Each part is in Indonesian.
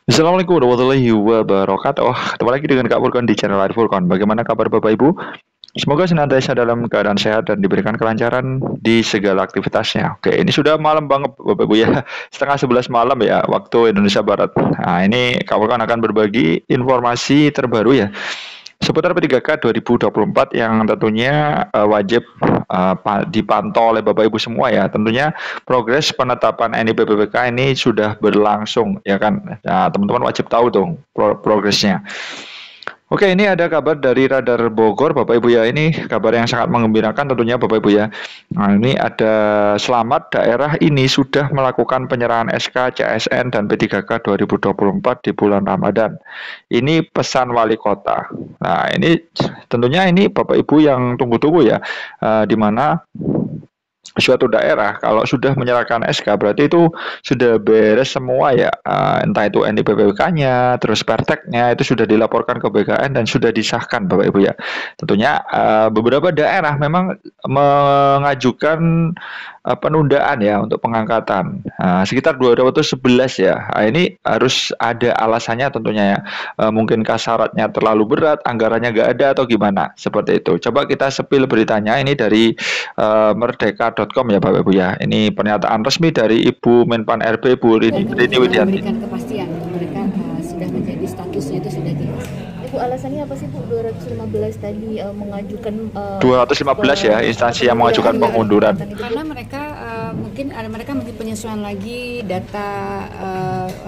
Assalamualaikum warahmatullahi wabarakatuh. Ketemu lagi dengan Kak Furkon di channel Ari Furkon. Bagaimana kabar Bapak Ibu? Semoga senantiasa dalam keadaan sehat dan diberikan kelancaran di segala aktivitasnya. Oke, ini sudah malam banget Bapak Ibu ya. Setengah 11 malam ya, waktu Indonesia Barat. Nah, ini Kak Furkon akan berbagi informasi terbaru ya seputar P3K 2024 yang tentunya wajib dipantau oleh Bapak Ibu semua ya. Tentunya progres penetapan NIP-PPK ini sudah berlangsung ya kan. Nah, teman-teman wajib tahu dong progresnya. Oke, ini ada kabar dari Radar Bogor, Bapak Ibu ya. Ini kabar yang sangat mengembirakan tentunya Bapak Ibu ya. Nah, ini ada selamat daerah ini sudah melakukan penyerahan SK, CSN, dan P3K 2024 di bulan Ramadan. Ini pesan wali kota. Nah, ini tentunya ini Bapak Ibu yang tunggu-tunggu ya, di mana suatu daerah kalau sudah menyerahkan SK berarti itu sudah beres semua ya, entah itu NIPPK-nya, terus perteknya itu sudah dilaporkan ke BKN dan sudah disahkan Bapak Ibu ya. Tentunya beberapa daerah memang mengajukan penundaan ya untuk pengangkatan sekitar 211 ya. Ini harus ada alasannya tentunya ya. Mungkin syaratnya terlalu berat, anggarannya nggak ada atau gimana seperti itu. Coba kita sepil beritanya ini dari merdeka.com ya Bapak Ibu ya. Ini pernyataan resmi dari Ibu Menpan RB Bu Rini Widianti. Memberikan kepastian mereka sudah menjadi statusnya itu sudah jelas. Bu, alasannya apa sih Bu 215 tadi mengajukan 215 ya instansi yang mengajukan pengunduran. Karena mereka mungkin penyesuaian lagi data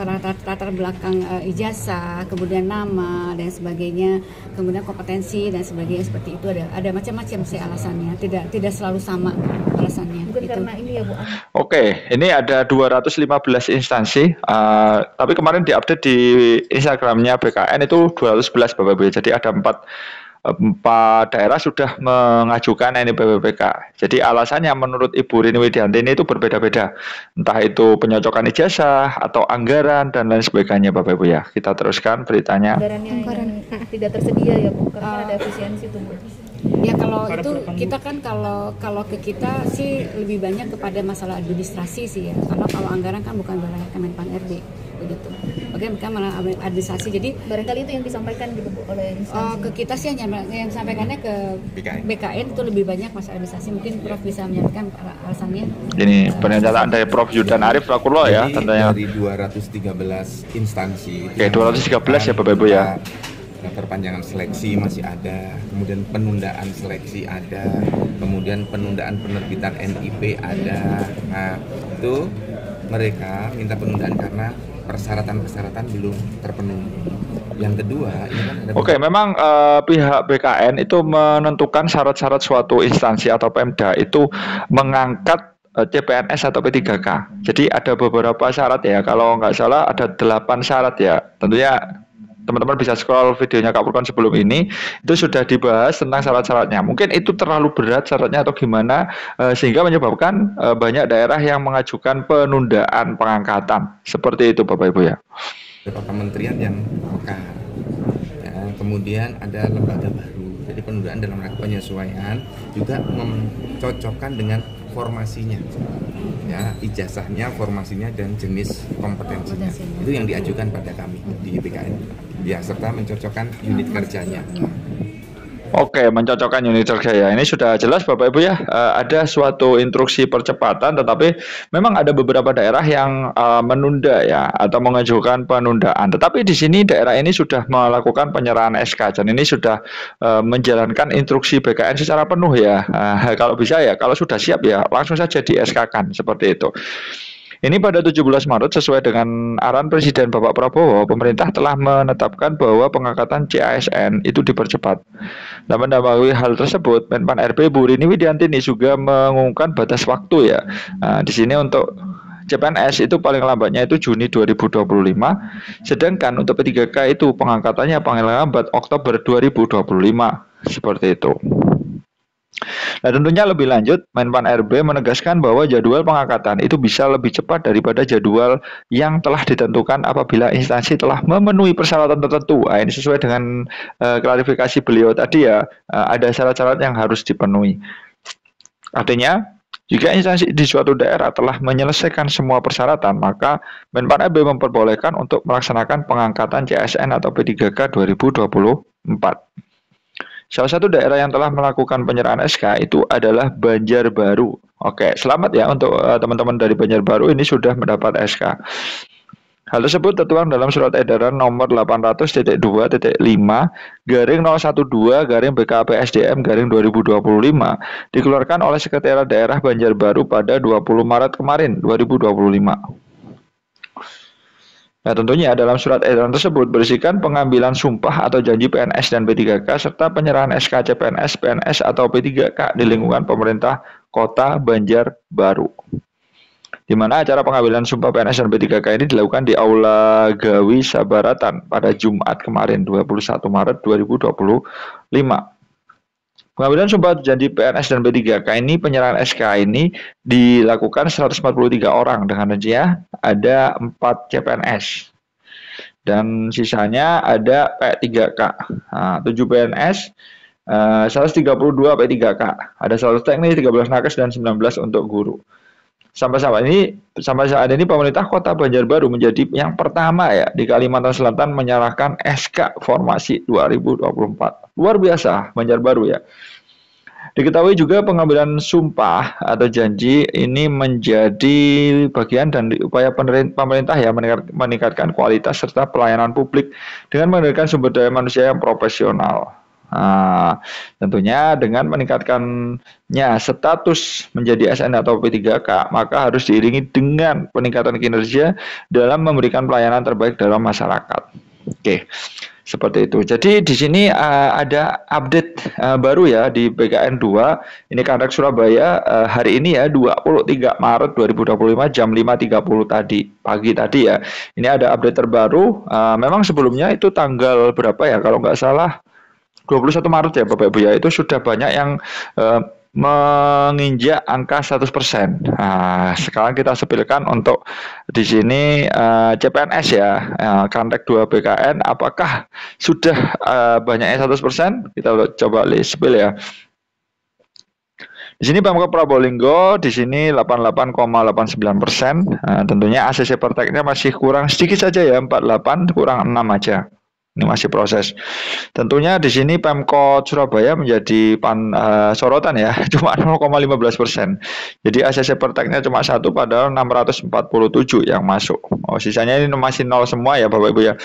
latar belakang ijazah, kemudian nama dan sebagainya, kemudian kompetensi dan sebagainya seperti itu ada macam-macam sih alasannya. Tidak selalu sama alasannya. Bukan itu. karena ini ya Bu. Oke, ini ada 215 instansi, tapi kemarin diupdate di Instagramnya BKN itu 211 Bapak Ibu. Jadi ada empat daerah sudah mengajukan NIPPK. Jadi alasannya menurut Ibu Rini Widianti ini itu berbeda-beda. Entah itu penyocokan ijazah atau anggaran dan lain sebagainya Bapak Ibu ya. Kita teruskan beritanya. Anggaran tidak tersedia ya Bu, karena ada efisiensi tuh Bu. Ya kalau itu kita kan kalau ke kita sih lebih banyak kepada masalah administrasi sih ya, karena kalau anggaran kan bukan wilayah Kemenpan RB begitu. Oke, mereka malah administrasi. Jadi barangkali itu yang disampaikan gitu Bu oleh instansi. Ke kita sih hanya yang disampaikannya ke BKN itu lebih banyak masalah administrasi. Mungkin Prof bisa menyampaikan alasannya. Ini pernyataan dari Prof Yudan Arif Lakurlo ya, tentunya. Dari 213 instansi. Oke, 213 ya Bapak Ibu ya. Perpanjangan seleksi masih ada, kemudian penundaan seleksi ada, kemudian penundaan penerbitan NIP ada. Nah, itu mereka minta penundaan karena persyaratan-persyaratan belum terpenuhi. Yang kedua, ini kan ada Oke, memang pihak BKN itu menentukan syarat-syarat suatu instansi atau Pemda itu mengangkat CPNS atau P3K. Jadi ada beberapa syarat ya, kalau nggak salah ada 8 syarat ya. Tentunya teman-teman bisa scroll videonya Kak Furkon sebelum ini, itu sudah dibahas tentang syarat-syaratnya. Mungkin itu terlalu berat syaratnya atau gimana, sehingga menyebabkan banyak daerah yang mengajukan penundaan pengangkatan. Seperti itu Bapak Ibu ya. beberapa kementerian yang mekar. Ya, kemudian ada lembaga baru. Jadi penundaan dalam rangka penyesuaian juga mencocokkan dengan formasinya. Ya, ijazahnya, formasinya dan jenis kompetensinya. Itu yang diajukan pada kami di BKN. Ya, serta mencocokkan unit kerjanya. Oke, mencocokkan unit kerja ya. Ini sudah jelas Bapak Ibu ya. Ada suatu instruksi percepatan, tetapi memang ada beberapa daerah yang menunda ya atau mengajukan penundaan. Tetapi di sini daerah ini sudah melakukan penyerahan SK dan ini sudah menjalankan instruksi BKN secara penuh ya. Kalau bisa ya, kalau sudah siap ya langsung saja di SK-kan seperti itu. Ini pada 17 Maret sesuai dengan arahan Presiden Bapak Prabowo, pemerintah telah menetapkan bahwa pengangkatan CASN itu dipercepat. Dan mendapati hal tersebut, Menpan RB Bu Rini Widianti ini juga mengumumkan batas waktu ya. Nah, di sini untuk CPNS itu paling lambatnya itu Juni 2025, sedangkan untuk P3K itu pengangkatannya paling lambat Oktober 2025, seperti itu. Nah, tentunya lebih lanjut, Menpan RB menegaskan bahwa jadwal pengangkatan itu bisa lebih cepat daripada jadwal yang telah ditentukan apabila instansi telah memenuhi persyaratan tertentu. Nah, ini sesuai dengan klarifikasi beliau tadi ya, ada syarat-syarat yang harus dipenuhi. Artinya, Jika instansi di suatu daerah telah menyelesaikan semua persyaratan, maka Menpan RB memperbolehkan untuk melaksanakan pengangkatan CSN atau P3K 2024. Salah satu daerah yang telah melakukan penyerahan SK itu adalah Banjarbaru. Oke, selamat ya untuk teman-teman dari Banjarbaru ini sudah mendapat SK. Hal tersebut tertuang dalam Surat Edaran Nomor 800.2.5/012/BKP-SDM/2025 dikeluarkan oleh Sekretariat Daerah Banjarbaru pada 20 Maret kemarin 2025. Nah, tentunya dalam surat edaran tersebut berisikan pengambilan sumpah atau janji PNS dan P3K serta penyerahan SK CPNS, PNS atau P3K di lingkungan pemerintah Kota Banjarbaru. Di mana acara pengambilan sumpah PNS dan P3K ini dilakukan di Aula Gawi Sabaratan pada Jumat kemarin 21 Maret 2025. Pengambilan sumpah janji PNS dan P3K ini, penyerahan SK ini dilakukan 143 orang dengan rincian ada 4 CPNS dan sisanya ada P3K, 7 PNS, 132 P3K, ada 100 teknis, 13 nakes dan 19 untuk guru. Sampai saat ini pemerintah Kota Banjarbaru menjadi yang pertama ya di Kalimantan Selatan menyerahkan SK Formasi 2024. Luar biasa Banjarbaru ya. Diketahui juga pengambilan sumpah atau janji ini menjadi bagian dan upaya pemerintah ya meningkatkan kualitas serta pelayanan publik dengan menghadirkan sumber daya manusia yang profesional. Tentunya dengan meningkatkannya status menjadi ASN atau P3K, maka harus diiringi dengan peningkatan kinerja dalam memberikan pelayanan terbaik dalam masyarakat. Oke, seperti itu. Jadi di sini ada update baru ya di PKN 2. Ini Kandak Surabaya hari ini ya 23 Maret 2025 jam 5.30 tadi pagi tadi ya. Ini ada update terbaru. Memang sebelumnya itu tanggal berapa ya kalau nggak salah 21 Maret ya Bapak Ibu ya, itu sudah banyak yang menginjak angka 100%. Nah, sekarang kita sepilkan untuk di sini CPNS ya, Kantek 2 BKN apakah sudah banyaknya 100%? Kita coba sepil ya. Di sini Pemkab Probolinggo di sini 88,89%. Tentunya ACC Perteknya masih kurang sedikit saja ya, 48 kurang 6 aja. Ini masih proses. Tentunya di sini Pemkot Surabaya menjadi sorotan ya, cuma 0,15%. Jadi ACC Perteknya cuma 1 padahal 647 yang masuk. Sisanya ini masih 0 semua ya Bapak Ibu ya.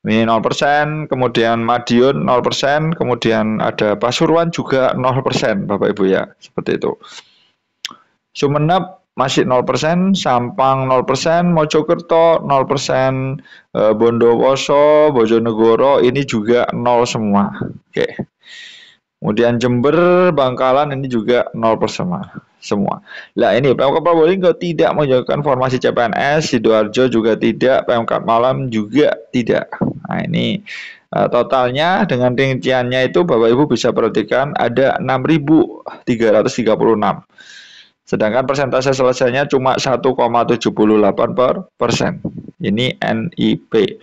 Ini 0%, kemudian Madiun 0%, kemudian ada Pasuruan juga 0% Bapak Ibu ya. Seperti itu. Sumeneb masih 0%, Sampang 0%, Mojokerto 0%, Bondowoso, Bojonegoro ini juga 0 semua. Oke. Kemudian Jember, Bangkalan ini juga 0% semua. Nah ini Pemkab Probolinggo tidak menjalankan formasi CPNS, Sidoarjo juga tidak, Pemkab Malang juga tidak. Nah ini totalnya dengan rinciannya itu Bapak Ibu bisa perhatikan ada 6.336. Sedangkan persentase selesainya cuma 1,78%. Ini NIP.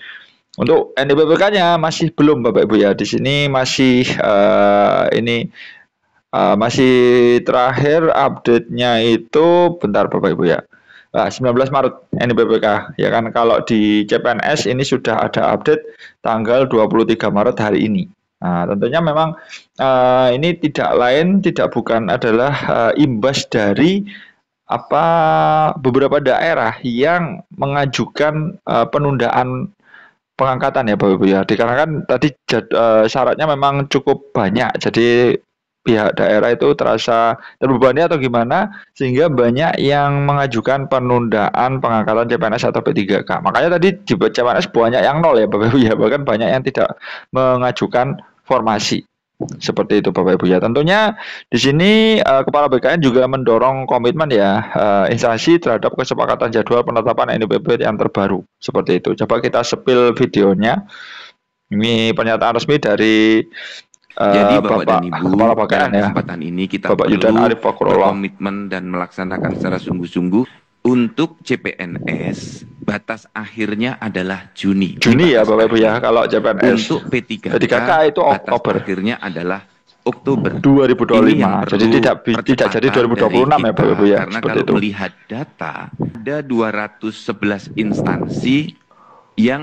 Untuk NIPBK-nya masih belum Bapak Ibu ya. Di sini masih masih terakhir update-nya itu bentar Bapak Ibu ya. 19 Maret NIPBK ya kan, kalau di CPNS ini sudah ada update tanggal 23 Maret hari ini. Nah, tentunya memang ini tidak bukan adalah imbas dari beberapa daerah yang mengajukan penundaan pengangkatan ya Bapak Ibu ya. Dikarenakan tadi syaratnya memang cukup banyak, jadi pihak daerah itu terasa terbebani atau gimana sehingga banyak yang mengajukan penundaan pengangkatan CPNS atau P3K. Makanya tadi di CPNS banyak yang 0 ya Bapak Ibu ya, bahkan banyak yang tidak mengajukan formasi. Seperti itu Bapak Ibu ya. Tentunya di sini Kepala BKN juga mendorong komitmen ya instansi terhadap kesepakatan jadwal penetapan NIPB yang terbaru. Seperti itu. Coba kita sepil videonya. Ini pernyataan resmi dari jadi Bapak dan Ibu, Kepala BKN dalam ya. kesempatan ini kita Bapak perlu Yudan Arif Fakrullah berkomitmen dan melaksanakan secara sungguh-sungguh untuk CPNS. Batas akhirnya adalah Juni. Ya Bapak Ibu ya, kalau CPNS. Untuk P3K itu batas Oktober. akhirnya adalah Oktober. 2025. Ini yang Jadi perlu tidak jadi percepatan 2026 ya dari Bapak Ibu kita, ya. karena Seperti kalau itu. melihat data ada 211 instansi yang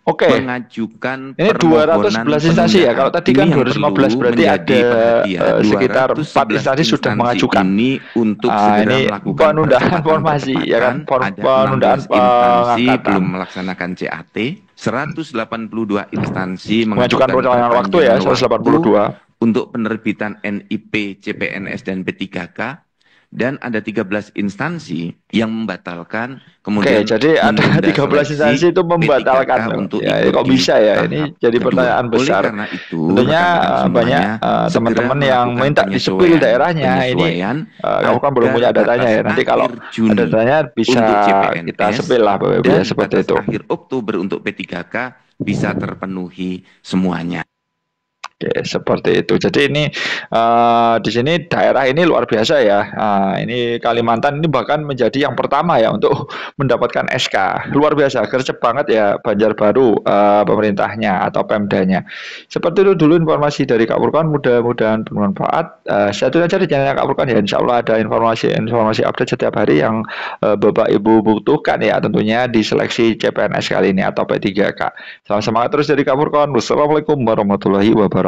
Oke. mengajukan Ini permohonan 211 instansi ya. Kalau tadi kan Ini yang 2015 perlu berarti menjadi ada perhatian. sekitar 4 instansi sudah mengajukan. Ini untuk segera Ini melakukan penundaan percepatan formasi ya kan, ada penundaan 16 instansi pengangkatan. belum melaksanakan CAT, 182 instansi Mengajukan perpanjangan waktu ya, 182. untuk penerbitan NIP, CPNS dan P3K, dan ada 13 instansi yang membatalkan. Kemudian Oke, jadi ada 13 instansi itu membatalkan loh. untuk Ya, ikut kok di bisa ya? tahap Ini jadi kedua. pertanyaan Oleh besar. karena itu, Tentunya rekan-rekan banyak semuanya, teman-teman segera yang melakukan minta disepil penyesuaian- daerahnya. Ini penyesuaian kamu kan belum punya agar datanya ya. batas Nanti kalau akhir Juni ada datanya bisa untuk CPNS kita sepil lah Bapak Ibu dan ya, seperti batas itu. akhir Oktober untuk P3K bisa terpenuhi semuanya. Oke, seperti itu. Jadi ini di sini daerah ini luar biasa ya. Ini Kalimantan ini bahkan menjadi yang pertama ya untuk mendapatkan SK. Luar biasa, gercep banget ya Banjarbaru pemerintahnya atau Pemdanya. Seperti itu dulu informasi dari Kak Furqan. Mudah-mudahan bermanfaat. Saya tunggu aja di channel Kak Furqan ya. Insya Allah ada informasi update setiap hari yang Bapak Ibu butuhkan ya. Tentunya di seleksi CPNS kali ini atau P3K. Salam semangat terus dari Kak Furqan. Wassalamualaikum warahmatullahi wabarakatuh.